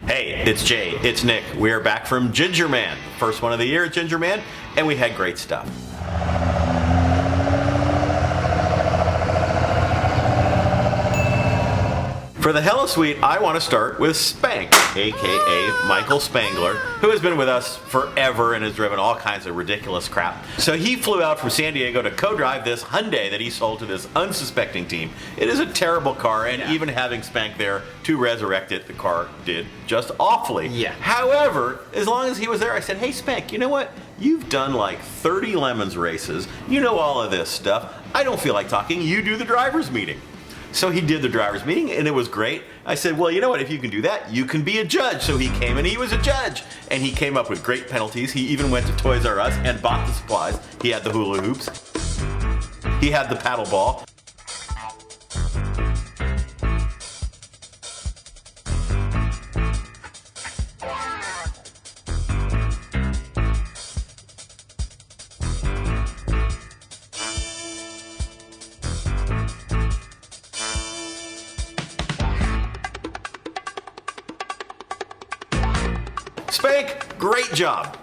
Hey, it's Jay, it's Nick. We are back from GingerMan, first one of the year at GingerMan, and we had great stuff. For the Hella Suite, I want to start with Spank, aka Michael Spangler, who has been with us forever and has driven all kinds of ridiculous crap. So he flew out from San Diego to co-drive this Hyundai that he sold to this unsuspecting team. It is a terrible car, and even having Spank there to resurrect it, the car did just awfully. Yeah. However, as long as he was there, I said, hey Spank, you know what? You've done like 30 Lemons races. You know all of this stuff. I don't feel like talking. You do the driver's meeting. So he did the driver's meeting, and it was great. I said, well, you know what, if you can do that, you can be a judge. So he came, and he was a judge. And he came up with great penalties. He even went to Toys R Us and bought the supplies. He had the hula hoops. He had the paddle ball. Spank, great job.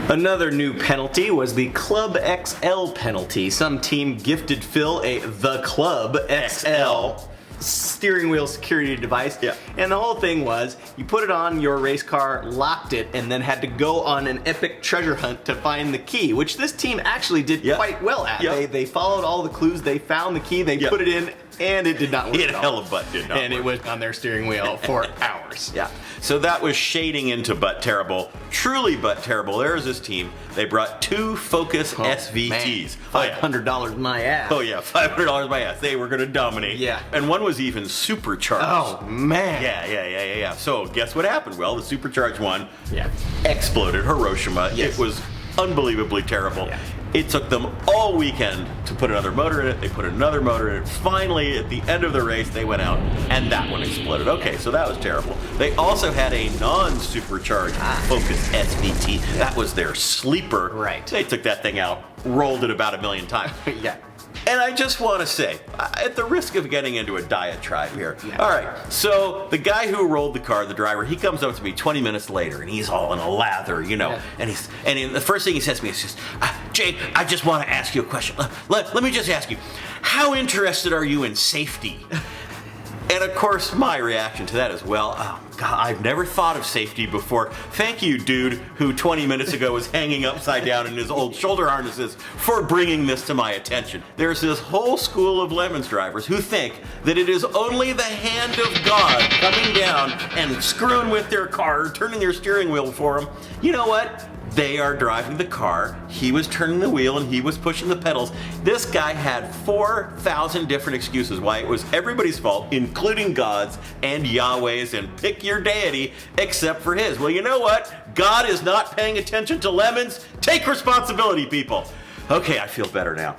Another new penalty was the Club XL penalty. Some team gifted Phil the Club XL steering wheel security device. Yeah. And the whole thing was, you put it on your race car, locked it, and then had to go on an epic treasure hunt to find the key, which this team actually did quite well at. They followed all the clues, they found the key, they put it in, and it did not work It at all. hella butt did not And work. it was on their steering wheel for hours. Yeah, so that was shading into butt terrible. Truly butt terrible. There's this team. They brought two Focus SVTs. $500 my ass. Oh yeah, $500 my ass. They were gonna dominate. Yeah. And one was even supercharged. Oh man. Yeah. So guess what happened? Well, the supercharged one exploded. Hiroshima. Yes. It was unbelievably terrible. Yeah. It took them all weekend to put another motor in it. They put another motor in it. Finally, at the end of the race, they went out, and that one exploded. Okay, so that was terrible. They also had a non-supercharged Focus SVT. That was their sleeper. Right. They took that thing out, rolled it about 1,000,000 times. Yeah. And I just want to say, at the risk of getting into a diatribe here, all right, so the guy who rolled the car, the driver, he comes up to me 20 minutes later, and he's all in a lather, you know, and the first thing he says to me is just, Jay, I just want to ask you a question. Let me just ask you, how interested are you in safety? And of course, my reaction to that is, well, oh God, I've never thought of safety before. Thank you, dude, who 20 minutes ago was hanging upside down in his old shoulder harnesses, for bringing this to my attention. There's this whole school of Lemons drivers who think that it is only the hand of God coming down and screwing with their car, turning their steering wheel for them. You know what? They are driving the car, he was turning the wheel, and he was pushing the pedals. This guy had 4,000 different excuses why it was everybody's fault, including God's and Yahweh's, and pick your deity, except for his. Well, you know what? God is not paying attention to Lemons. Take responsibility, people. Okay, I feel better now.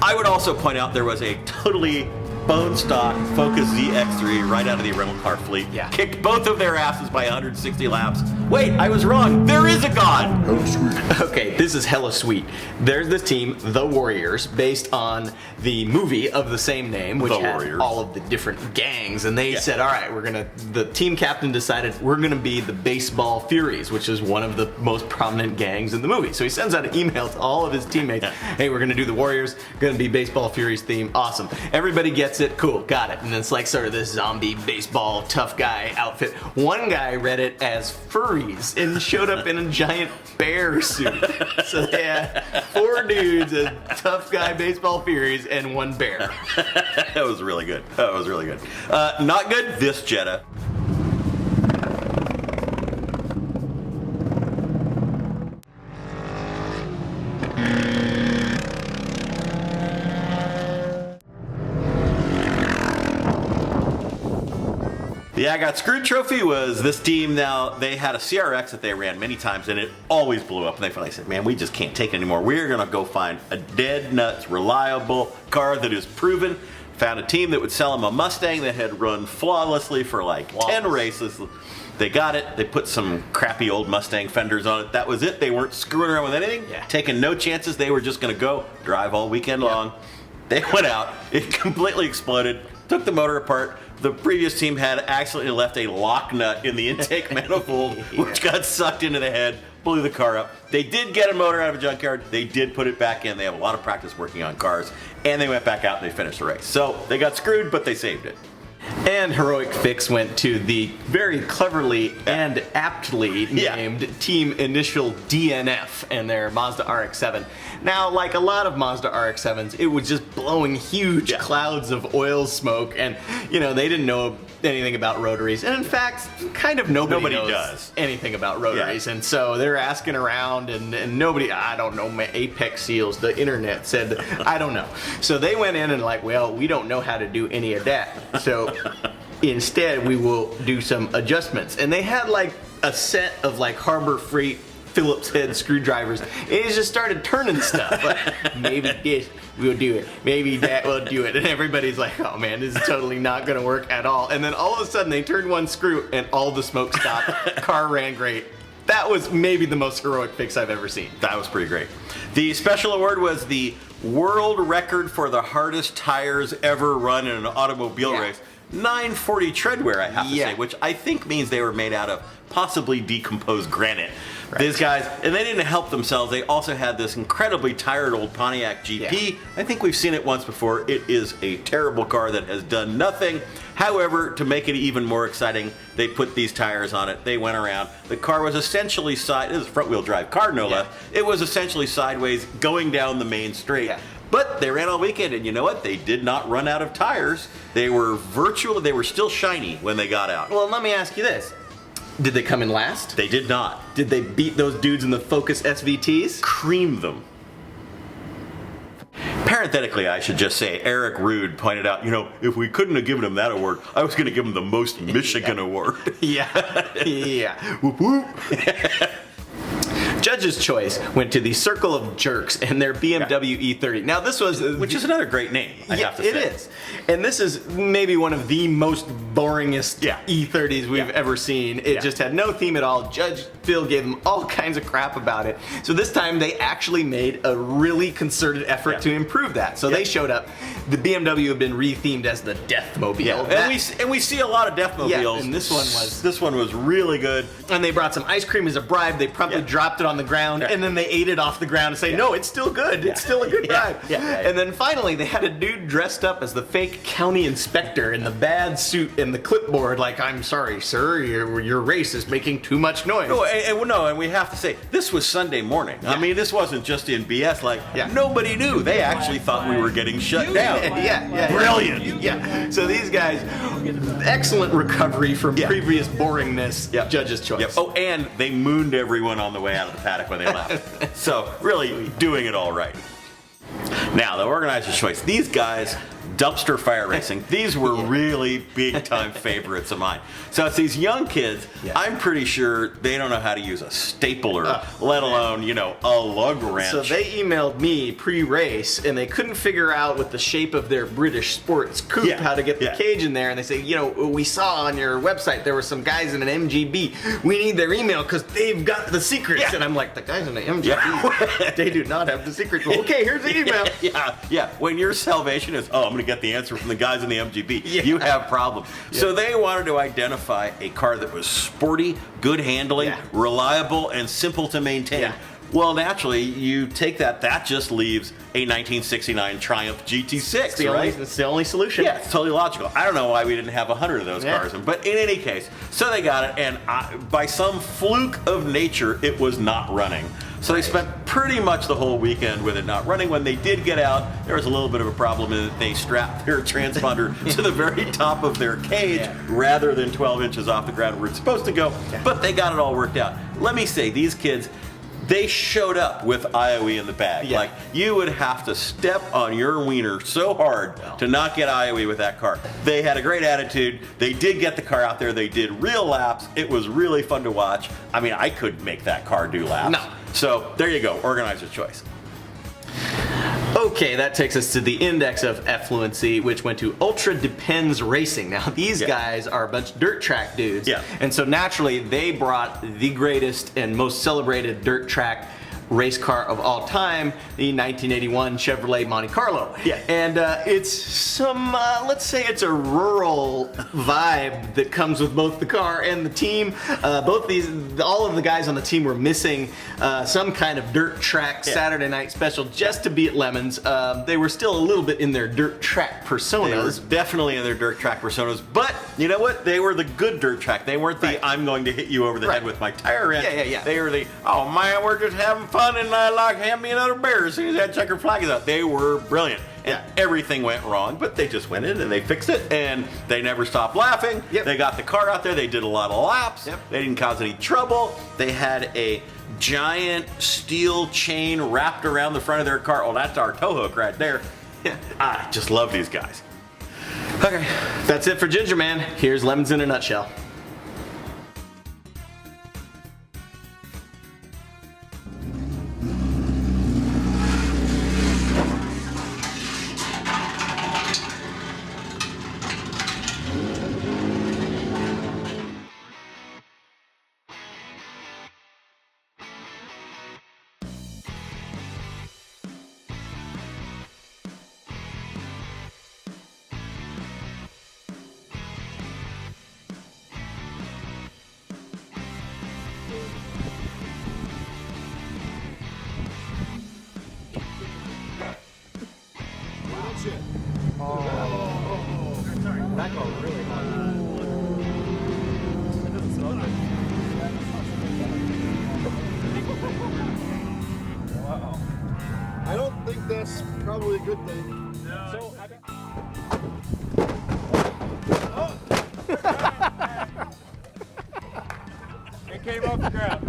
I would also point out there was a totally bone stock Focus ZX3 right out of the rental car fleet. Yeah. Kicked both of their asses by 160 laps. Wait, I was wrong. There is a God. Okay, this is hella sweet. There's this team, the Warriors, based on the movie of the same name, which had all of the different gangs, and they said, all right, the team captain decided we're gonna be the Baseball Furies, which is one of the most prominent gangs in the movie. So he sends out an email to all of his teammates, hey, we're gonna do the Warriors, gonna be Baseball Furies theme, awesome. Everybody gets it, cool, got it. And then it's like sort of this zombie baseball tough guy outfit. One guy read it as furries and showed up in a giant bear suit. So they had 4 dudes, a tough guy baseball furies, and 1 bear. That was really good. Not good, this Jetta. The I Got Screwed trophy was this team. Now, they had a CRX that they ran many times, and it always blew up. And they finally said, man, we just can't take it anymore. We're going to go find a dead nuts, reliable car that is proven. Found a team that would sell them a Mustang that had run flawlessly for like 10 races. They got it. They put some crappy old Mustang fenders on it. That was it. They weren't screwing around with anything, taking no chances. They were just going to go drive all weekend long. They went out. It completely exploded. took the motor apart. The previous team had accidentally left a lock nut in the intake manifold, which got sucked into the head, blew the car up. They did get a motor out of a junkyard. They did put it back in. They have a lot of practice working on cars, and they went back out and they finished the race. So they got screwed, but they saved it. And heroic fix went to the very cleverly and aptly named Team Initial DNF and their Mazda RX-7. Now, like a lot of Mazda RX-7s, it was just blowing huge clouds of oil smoke, and they didn't know anything about rotaries. And in fact, kind of nobody knows anything about rotaries. And so they're asking around, and nobody, I don't know, my Apex seals, the internet said, I don't know. So they went in and well, we don't know how to do any of that. So instead, we will do some adjustments. And they had a set of Harbor Freight Phillips head screwdrivers, and it just started turning stuff. Maybe this will do it, maybe that will do it, and everybody's like, oh man, this is totally not going to work at all. And then all of a sudden they turned one screw and all the smoke stopped. Car ran great. That was maybe the most heroic fix I've ever seen. That was pretty great. The special award was the world record for the hardest tires ever run in an automobile race. 940 treadwear, I have to say, which I think means they were made out of possibly decomposed granite. Right. These guys, and they didn't help themselves, they also had this incredibly tired old Pontiac GP. I think we've seen it once before. It is a terrible car that has done nothing. However, to make it even more exciting, they put these tires on it. They went around. The car was essentially it was a front-wheel drive car, no less. It was essentially sideways going down the main straight. But they ran all weekend, and you know what? They did not run out of tires. They were still shiny when they got out. Well, let me ask you this. Did they come in last? They did not. Did they beat those dudes in the Focus SVTs? Cream them. Parenthetically, I should just say, Eric Rude pointed out, if we couldn't have given him that award, I was going to give him the Most Michigan Award. Whoop whoop. Judge's choice went to the Circle of Jerks and their BMW E30. Now this was... Which is another great name, I have to say. It is. And this is maybe one of the most boringest E30s we've ever seen. It just had no theme at all. Judge Phil gave them all kinds of crap about it. So this time they actually made a really concerted effort to improve that. So they showed up. The BMW had been rethemed as the Deathmobile. And we see a lot of Deathmobiles. And this one was really good. And they brought some ice cream as a bribe. They promptly dropped it on the ground, and then they ate it off the ground and say, no, it's still good. It's still a good bribe. And then finally, they had a dude dressed up as the fake county inspector in the bad suit and the clipboard, I'm sorry, sir, your race is making too much noise. And we have to say, this was Sunday morning. I mean, this wasn't just in BS. Nobody knew. They actually thought we were getting shut down. Brilliant. So these guys, excellent recovery from previous boringness. Judge's choice. Oh, and they mooned everyone on the way out of the paddock when they left. So really doing it all right. Now, the organizer's choice. These guys, dumpster fire racing, these were really big time favorites of mine. So it's these young kids, I'm pretty sure they don't know how to use a stapler, let alone, a lug wrench. So they emailed me pre-race, and they couldn't figure out with the shape of their British sports coupe how to get the cage in there. And they say, we saw on your website there were some guys in an MGB. We need their email because they've got the secrets. And I'm like, the guys in the MGB, they do not have the secrets. Well, okay, here's the email. When your salvation is, I'm going to get the answer from the guys in the MGB, you have problems. So they wanted to identify a car that was sporty, good handling, reliable, and simple to maintain. Well, naturally, you take that just leaves a 1969 Triumph GT6, right? It's the only solution. Yeah, it's totally logical. I don't know why we didn't have 100 of those cars, but in any case, so they got it, and by some fluke of nature, it was not running. So they spent pretty much the whole weekend with it not running. When they did get out, there was a little bit of a problem in that they strapped their transponder to the very top of their cage rather than 12 inches off the ground where it's supposed to go. But they got it all worked out. Let me say, these kids, they showed up with IOE in the bag. You would have to step on your wiener so hard to not get IOE with that car. They had a great attitude. They did get the car out there. They did real laps. It was really fun to watch. I mean, I couldn't make that car do laps. No. So there you go, organizer's choice. Okay, that takes us to the index of effluency, which went to Ultra Depends Racing. Now, these guys are a bunch of dirt track dudes, and so naturally they brought the greatest and most celebrated dirt track race car of all time, the 1981 Chevrolet Monte Carlo. Yeah. And it's some, let's say it's a rural vibe that comes with both the car and the team. All of the guys on the team were missing some kind of dirt track Saturday night special just to be at Lemons. They were still a little bit in their dirt track personas. They were definitely in their dirt track personas, but you know what? They were the good dirt track. They weren't the I'm going to hit you over the head with my tire wrench. Yeah. They were the, oh man, we're just having fun and I like hand me another beer as soon as that checker flag is out. They were brilliant. And everything went wrong, but they just went in and they fixed it, and they never stopped laughing. Yep. They got the car out there. They did a lot of laps. Yep. They didn't cause any trouble. They had a giant steel chain wrapped around the front of their car. Oh, that's our tow hook right there. I just love these guys. Okay, that's it for GingerMan. Here's Lemons in a nutshell. That got really hot. It doesn't smell good. Wow. I don't think that's probably a good thing. No. So, it came off the ground.